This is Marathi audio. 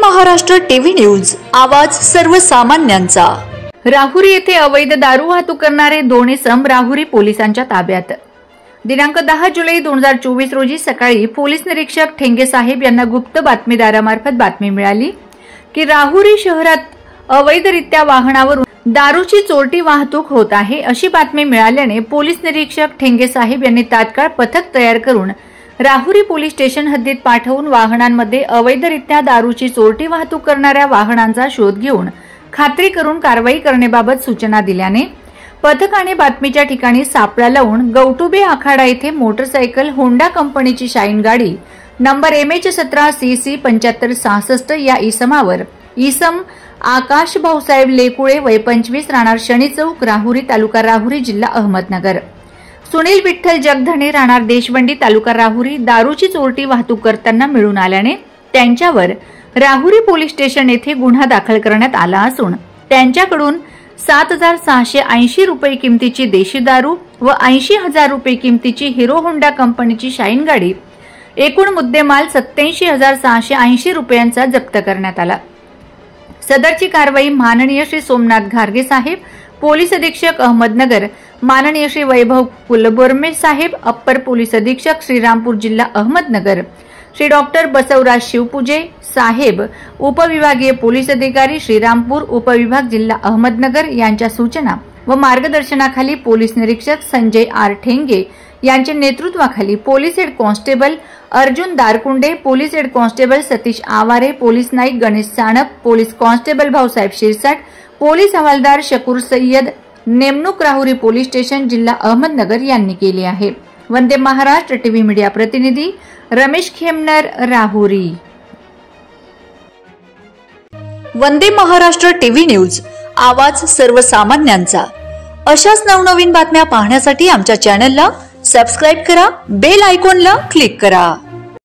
महाराष्ट्र टीव्ही न्यूज, आवाज सर्वसामान्यांचा। राहुरी येथे अवैध दारू वाहतूक करणारे 2 इसम राहुरी पोलिसांच्या ताब्यात। दिनांक 10 जुलै 2024 रोजी सकाळी पोलीस निरीक्षक ठेंगे साहेब यांना गुप्त बातमीदारामार्फत बातमी मिळाली की राहुरी शहरात अवैधरित्या वाहनावरून दारूची चोरटी वाहतूक होत आहे। अशी बातमी मिळाल्याने पोलीस निरीक्षक ठेंगे साहेब यांनी तात्काळ पथक तयार करून राहुरी पोलीस स्टेशन हद्दीत पाठवून वाहनांमध्ये अवैधरित्या दारूची चोरटी वाहतूक करणाऱ्या वाहनांचा शोध घेऊन खात्री करून कारवाई करण्याबाबत सूचना दिल्याने पथकाने बातमीच्या ठिकाणी सापळा लावून गौटुबे आखाडा येथे मोटरसायकल होंडा कंपनीची शाईन गाडी नंबर MH17CC 7566 या इसमावर इसम आकाश भाऊसाहेब लेकुळे वय 25 राहणार शनी चौक राहुरी तालुका राहुरी जिल्हा अहमदनगर, सुनील विठ्ठल जगधणे राहणार देशबंडी तालुका राहुरी दारूची चोरटी वाहतूक करताना मिळून आल्याने त्यांच्यावर राहुरी पोलीस स्टेशन येथे गुन्हा दाखल करण्यात आला असून त्यांच्याकडून 7,680 रुपये किमतीची देशी दारू व 80,000 रुपये किमतीची हिरो होंडा कंपनीची शाईन गाडी एकूण मुद्देमाल 87,680 रुपयांचा जप्त करण्यात आला। सदरची कारवाई माननीय श्री सोमनाथ घारगे साहेब पोलीस अधीक्षक अहमदनगर, माननीय श्री वैभव कुलबोर्मे साहेब अप्पर पोलीस अधीक्षक श्रीरामपूर जिल्हा अहमदनगर, श्री डॉक्टर बसवराज शिवपूजे साहेब उपविभागीय पोलीस अधिकारी श्रीरामपूर उपविभाग जिल्हा अहमदनगर यांच्या सूचना व मार्गदर्शनाखाली पोलीस निरीक्षक संजय आर ठेंगे यांच्या नेतृत्वाखाली police head constable Arjun Darkunde, police head constable Satish Aware, police Naik Ganesh Sanap, police constable Bhausaheb Shirsat, police हवालदार शकूर सय्यद नेमणूक राहुरी पोलीस स्टेशन जिल्हा अहमदनगर यांनी केली आहे। वंदे महाराष्ट्र टीव्ही मीडिया प्रतिनिधी रमेश खेमनर, राहुरी। वंदे महाराष्ट्र टीव्ही न्यूज, आवाज सर्वसामान्यांचा। अशाच नवनवीन बातम्या पाहण्यासाठी आमच्या चॅनलला सबस्क्राइब करा, बेल आयकॉनला क्लिक करा।